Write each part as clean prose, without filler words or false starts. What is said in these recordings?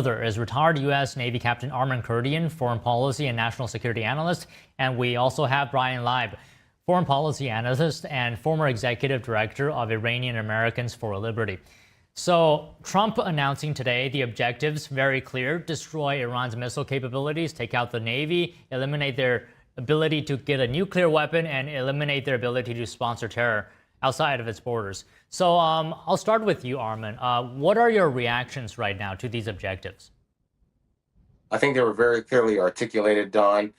There is retired U.S. Navy Captain Armin Kurdian, foreign policy and national security analyst, and we also have Brian Leib, foreign policy analyst and former executive director of Iranian Americans for Liberty. So Trump announcing today the objectives very clear: destroy Iran's missile capabilities, take out the Navy, eliminate their ability to get a nuclear weapon, and eliminate their ability to sponsor terror outside of its borders. So I'll start with you, Armin. What are your reactions right now to these objectives? I think they were very clearly articulated, Don.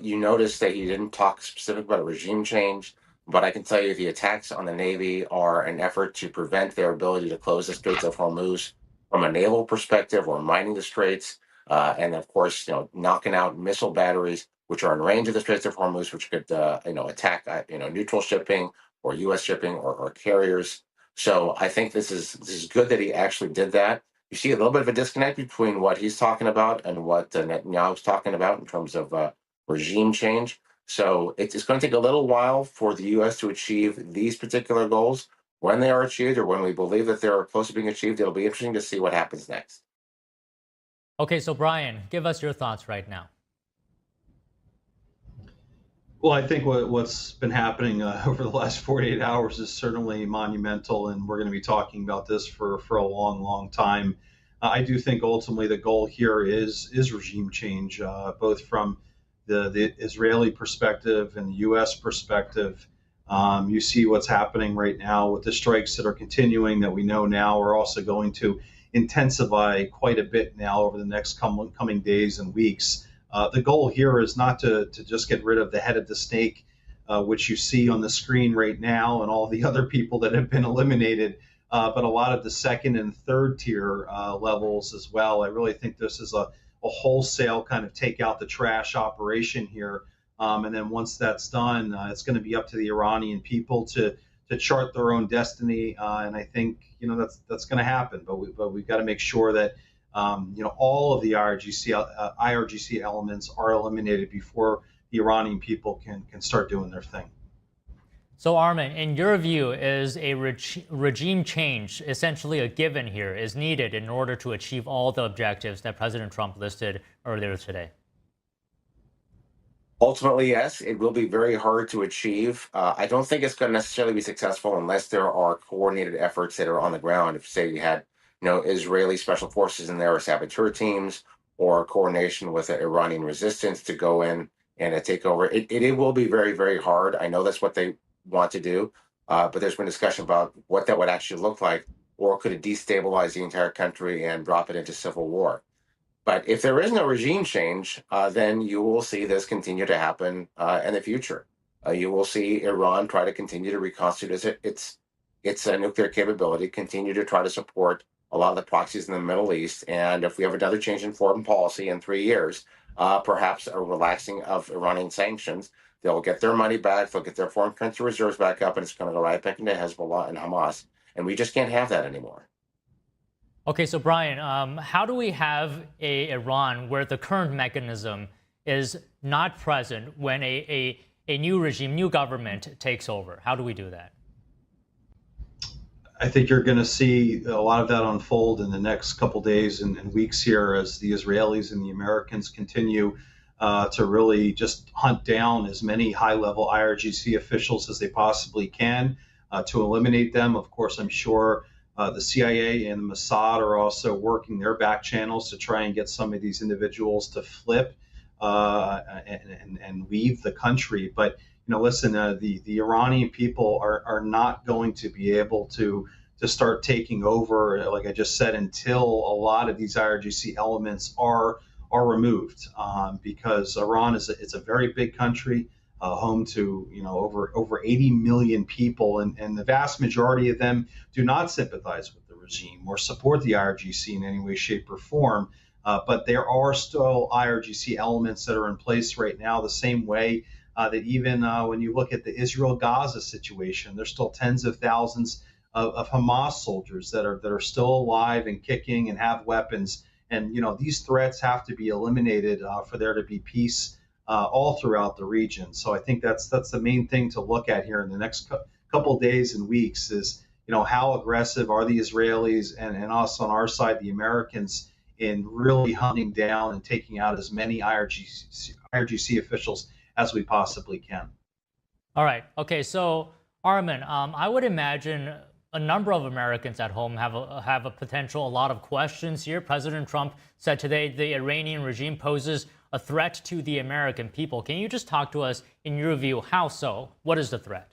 You noticed that he didn't talk specific about a regime change, but I can tell you the attacks on the Navy are an effort to prevent their ability to close the Straits of Hormuz from a naval perspective or mining the Straits, and of course, knocking out missile batteries which are in range of the Straits of Hormuz, which could, attack, neutral shipping or U.S. shipping or carriers. So I think this is good that he actually did that. You see a little bit of a disconnect between what he's talking about and what Netanyahu's talking about in terms of regime change. So it's going to take a little while for the U.S. to achieve these particular goals. When they are achieved, or when we believe that they're close to being achieved, it'll be interesting to see what happens next. Okay, so Brian, give us your thoughts right now. Well, I think what's been happening over the last 48 hours is certainly monumental, and we're going to be talking about this for a long, long time. I do think ultimately the goal here is regime change, both from the Israeli perspective and the U.S. perspective. You see what's happening right now with the strikes that are continuing that we know now are also going to intensify quite a bit now over the next coming days and weeks. The goal here is not to just get rid of the head of the snake, which you see on the screen right now, and all the other people that have been eliminated, but a lot of the second and third tier levels as well. I really think this is a wholesale kind of take out the trash operation here. And then once that's done, it's going to be up to the Iranian people to chart their own destiny. And I think, that's going to happen. But we've got to make sure that all of the IRGC elements are eliminated before the Iranian people can start doing their thing. So Armin, in your view, is a regime change essentially a given here, is needed in order to achieve all the objectives that President Trump listed earlier today? Ultimately, yes, it will be very hard to achieve. I don't think it's going to necessarily be successful unless there are coordinated efforts that are on the ground. If, say, you had Israeli special forces in there, or saboteur teams, or coordination with the Iranian resistance to go in and take over. It will be very, very hard. I know that's what they want to do, but there's been discussion about what that would actually look like, or could it destabilize the entire country and drop it into civil war? But if there is no regime change, then you will see this continue to happen in the future. You will see Iran try to continue to reconstitute its nuclear capability, continue to try to support a lot of the proxies in the Middle East. And if we have another change in foreign policy in 3 years, perhaps a relaxing of Iranian sanctions, they'll get their money back, they'll get their foreign currency reserves back up, and it's going to go right back into Hezbollah and Hamas. And we just can't have that anymore. Okay, so Brian, how do we have a Iran where the current mechanism is not present when a new regime, new government takes over? How do we do that? I think you're going to see a lot of that unfold in the next couple days and weeks here as the Israelis and the Americans continue to really just hunt down as many high-level IRGC officials as they possibly can to eliminate them. Of course, I'm sure the CIA and the Mossad are also working their back channels to try and get some of these individuals to flip and leave the country. But listen, the Iranian people are not going to be able to start taking over, like I just said, until a lot of these IRGC elements are removed, because Iran it's a very big country, home to over 80 million people, and the vast majority of them do not sympathize with the regime or support the IRGC in any way, shape, or form. But there are still IRGC elements that are in place right now, the same way that even when you look at the Israel-Gaza situation, there's still tens of thousands of Hamas soldiers that are still alive and kicking and have weapons. And these threats have to be eliminated for there to be peace all throughout the region. So I think that's the main thing to look at here in the next couple of days and weeks is how aggressive are the Israelis and us on our side, the Americans, in really hunting down and taking out as many IRGC officials as we possibly can. All right. Okay. So, Armin, I would imagine a number of Americans at home have a potential, a lot of questions here. President Trump said today the Iranian regime poses a threat to the American people. Can you just talk to us, in your view, how so? What is the threat?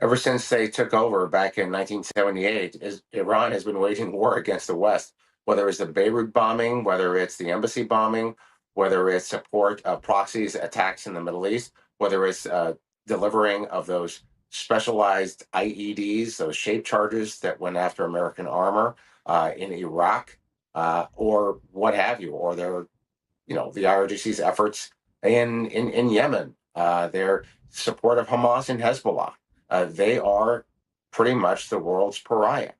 Ever since they took over back in 1978, Iran has been waging war against the West, whether it's the Beirut bombing, whether it's the embassy bombing, whether it's support of proxies attacks in the Middle East, whether it's delivering of those specialized IEDs, those shaped charges that went after American armor in Iraq, or what have you, or their, the IRGC's efforts in Yemen, their support of Hamas and Hezbollah. They are pretty much the world's pariah.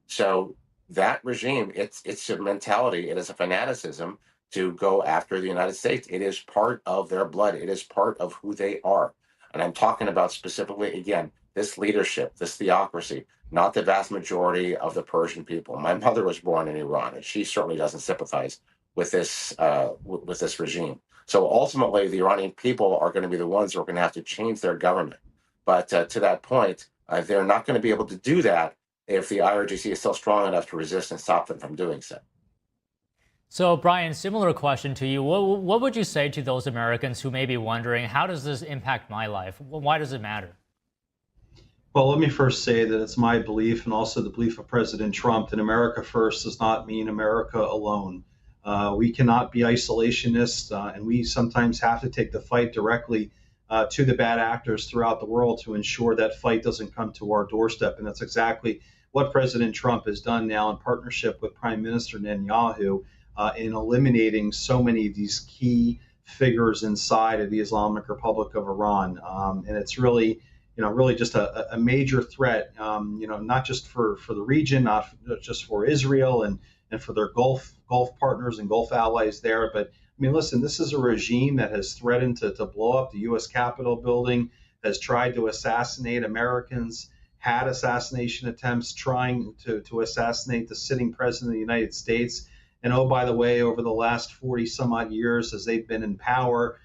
So that regime, it's a mentality, it is a fanaticism to go after the United States. It is part of their blood. It is part of who they are. And I'm talking about specifically, again, this leadership, this theocracy, not the vast majority of the Persian people. My mother was born in Iran, and she certainly doesn't sympathize with this regime. So ultimately, the Iranian people are going to be the ones who are going to have to change their government. But to that point, they're not going to be able to do that if the IRGC is still strong enough to resist and stop them from doing so. So, Brian, similar question to you. What would you say to those Americans who may be wondering, how does this impact my life? Why does it matter? Well, let me first say that it's my belief, and also the belief of President Trump, that America first does not mean America alone. We cannot be isolationists, and we sometimes have to take the fight directly to the bad actors throughout the world to ensure that fight doesn't come to our doorstep. And that's exactly what President Trump has done now in partnership with Prime Minister Netanyahu in eliminating so many of these key figures inside of the Islamic Republic of Iran. And it's really, really just a major threat, not just for the region, not just for Israel and for their Gulf partners and Gulf allies there, but I mean, listen, this is a regime that has threatened to blow up the U.S. Capitol building, has tried to assassinate Americans, had assassination attempts trying to assassinate the sitting president of the United States. And oh, by the way, over the last 40 some odd years, as they've been in power,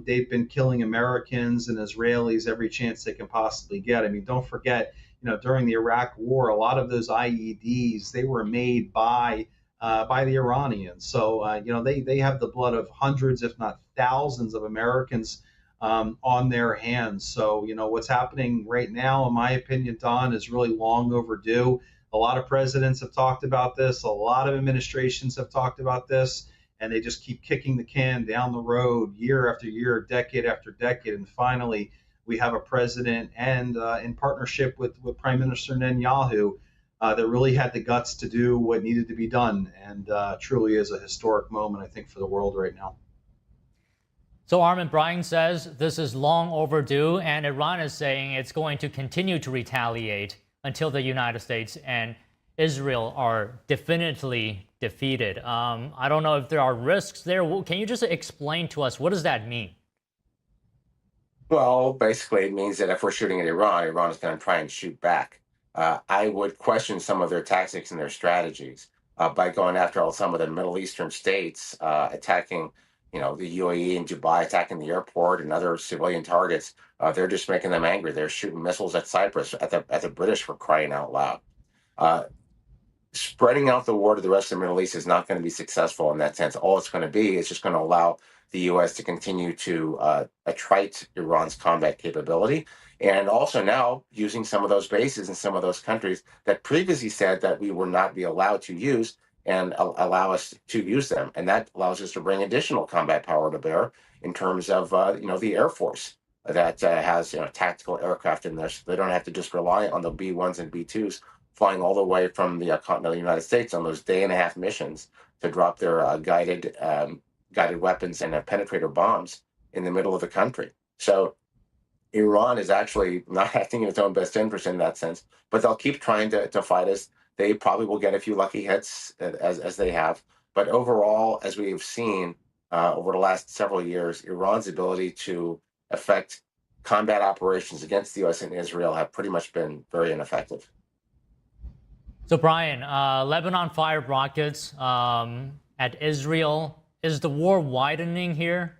they've been killing Americans and Israelis every chance they can possibly get. I mean, don't forget, during the Iraq War, a lot of those IEDs, they were made by the Iranians. So, they have the blood of hundreds, if not thousands of Americans on their hands. So, what's happening right now, in my opinion, Don, is really long overdue. A lot of presidents have talked about this. A lot of administrations have talked about this, and they just keep kicking the can down the road year after year, decade after decade. And finally, we have a president and in partnership with Prime Minister Netanyahu that really had the guts to do what needed to be done, and truly is a historic moment, I think, for the world right now. So, Armin, Brian says this is long overdue, and Iran is saying it's going to continue to retaliate until the United States and Israel are definitively defeated. I don't know if there are risks there. Can you just explain to us, what does that mean? Well, basically, it means that if we're shooting at Iran, Iran is going to try and shoot back. I would question some of their tactics and their strategies by going after some of the Middle Eastern states, attacking, the UAE and Dubai, attacking the airport and other civilian targets. They're just making them angry. They're shooting missiles at Cyprus, at the British, for crying out loud. Spreading out the war to the rest of the Middle East is not going to be successful in that sense. All it's going to be is just going to allow the U.S. to continue to attrite Iran's combat capability, and also now using some of those bases in some of those countries that previously said that we would not be allowed to use, and allow us to use them. And that allows us to bring additional combat power to bear in terms of, the Air Force that has, tactical aircraft in there. So they don't have to just rely on the B-1s and B-2s flying all the way from the continental United States on those day-and-a-half missions to drop their guided weapons and penetrator bombs in the middle of the country. So Iran is actually not acting in its own best interest in that sense, but they'll keep trying to fight us. They probably will get a few lucky hits as they have. But overall, as we have seen over the last several years, Iran's ability to effect combat operations against the U.S. and Israel have pretty much been very ineffective. So Brian, Lebanon fired rockets at Israel. Is the war widening here?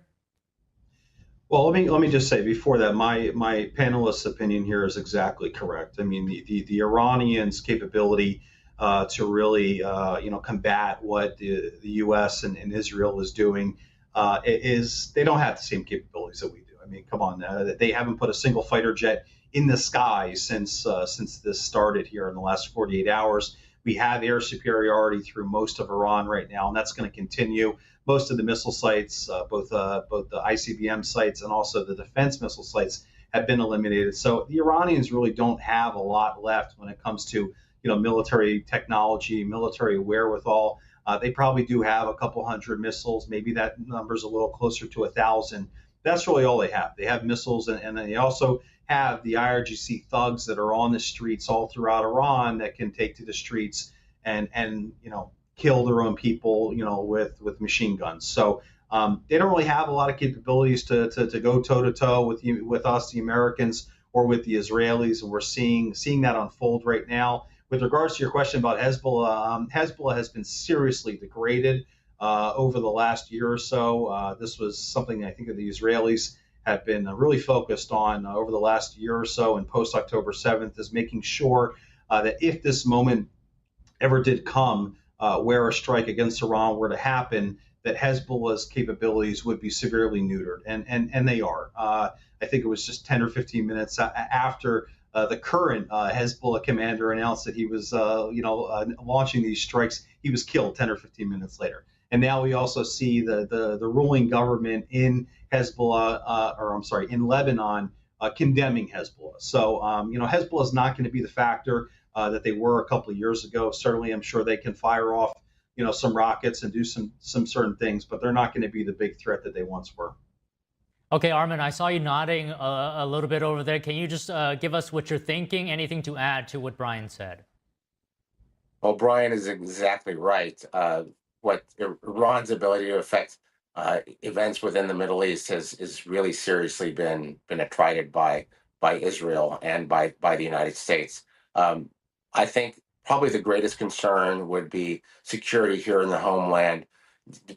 Well, let me just say before that, my panelist's opinion here is exactly correct. I mean, the Iranians' capability to really combat what the U.S. and Israel is doing is they don't have the same capabilities that we do. I mean, come on, they haven't put a single fighter jet in the sky since this started here in the last 48 hours. We have air superiority through most of Iran right now, and that's going to continue. Most of the missile sites, both the ICBM sites and also the defense missile sites, have been eliminated. So the Iranians really don't have a lot left when it comes to military technology, military wherewithal. They probably do have a couple hundred missiles. Maybe that number's a little closer to 1,000. That's really all they have. They have missiles, and then they also have the IRGC thugs that are on the streets all throughout Iran that can take to the streets and kill their own people, with machine guns. So they don't really have a lot of capabilities to go toe to toe with us, the Americans, or with the Israelis, and we're seeing that unfold right now. With regards to your question about Hezbollah, Hezbollah has been seriously degraded over the last year or so. This was something I think that the Israelis have been really focused on over the last year or so, and post October 7th, is making sure that if this moment ever did come where a strike against Iran were to happen, that Hezbollah's capabilities would be severely neutered, and they are. I think it was just 10 or 15 minutes after the current Hezbollah commander announced that he was, launching these strikes, he was killed 10 or 15 minutes later. And now we also see the ruling government in Hezbollah, in Lebanon, condemning Hezbollah. So, Hezbollah is not going to be the factor that they were a couple of years ago. Certainly, I'm sure they can fire off, some rockets and do some certain things, but they're not going to be the big threat that they once were. Okay, Armin, I saw you nodding a little bit over there. Can you just give us what you're thinking? Anything to add to what Brian said? Well, Brian is exactly right. What Iran's ability to affect events within the Middle East has really seriously been attrited by Israel and by the United States. I think probably the greatest concern would be security here in the homeland.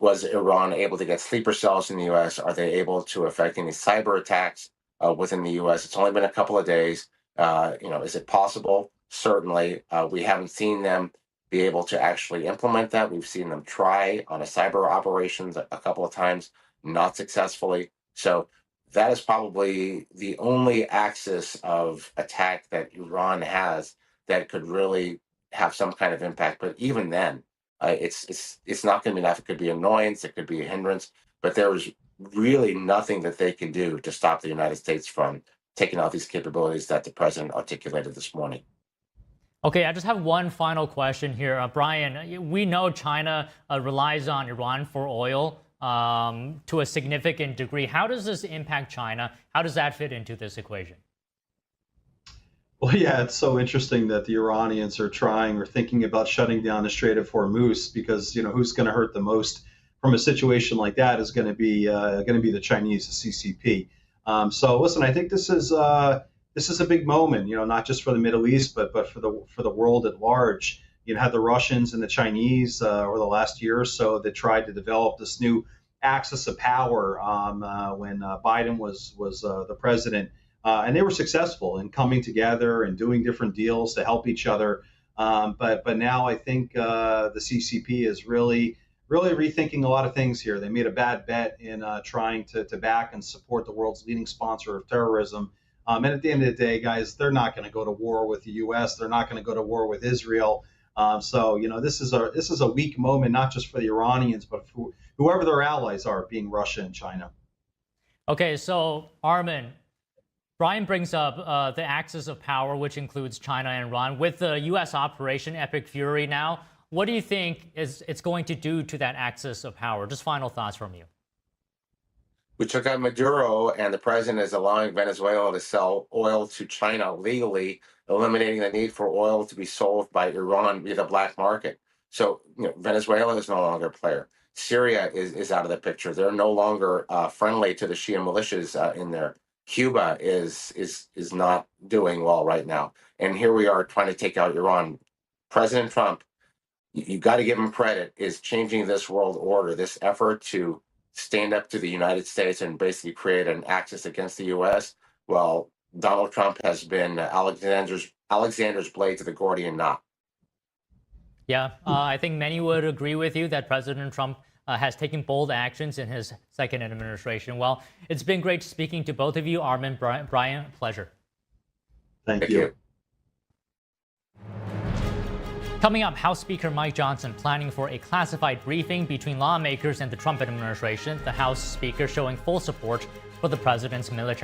Was Iran able to get sleeper cells in the U.S.? Are they able to affect any cyber attacks within the U.S.? It's only been a couple of days. Is it possible? Certainly. We haven't seen them be able to actually implement that. We've seen them try on a cyber operations a couple of times, not successfully. So that is probably the only axis of attack that Iran has that could really have some kind of impact. But even then, it's not going to be enough. It could be annoyance, it could be a hindrance, but there is really nothing that they can do to stop the United States from taking out these capabilities that the president articulated this morning. Okay, I just have one final question here. Brian, we know China relies on Iran for oil to a significant degree. How does this impact China? How does that fit into this equation? Well, yeah, it's so interesting that the Iranians are trying or thinking about shutting down the Strait of Hormuz, because who's going to hurt the most from a situation like that is going to be the Chinese, the CCP. So listen, I think this is a big moment, not just for the Middle East, but for the world at large. You had the Russians and the Chinese over the last year or so that tried to develop this new axis of power when Biden was the president. And they were successful in coming together and doing different deals to help each other. But now I think the CCP is really rethinking a lot of things here. They made a bad bet in trying to back and support the world's leading sponsor of terrorism. And at the end of the day, guys, they're not going to go to war with the U.S. They're not going to go to war with Israel. So this is a weak moment, not just for the Iranians, but for whoever their allies are, being Russia and China. Okay, so Armin, Brian brings up the axis of power, which includes China and Iran. With the U.S. Operation Epic Fury now, what do you think it's going to do to that axis of power? Just final thoughts from you. We took out Maduro, and the president is allowing Venezuela to sell oil to China legally, eliminating the need for oil to be sold by Iran via the black market. So Venezuela is no longer a player. Syria is out of the picture. They're no longer friendly to the Shia militias in there. Cuba is not doing well right now. And here we are trying to take out Iran President Trump, you got to give him credit, is changing this world order, this effort to stand up to the United States and basically create an axis against the U.S. Well, Donald Trump has been Alexander's blade to the Gordian knot. Yeah, I think many would agree with you that President Trump has taken bold actions in his second administration. Well, it's been great speaking to both of you. Armin, Brian, pleasure. Thank you. Coming up, House Speaker Mike Johnson planning for a classified briefing between lawmakers and the Trump administration. The House Speaker showing full support for the president's military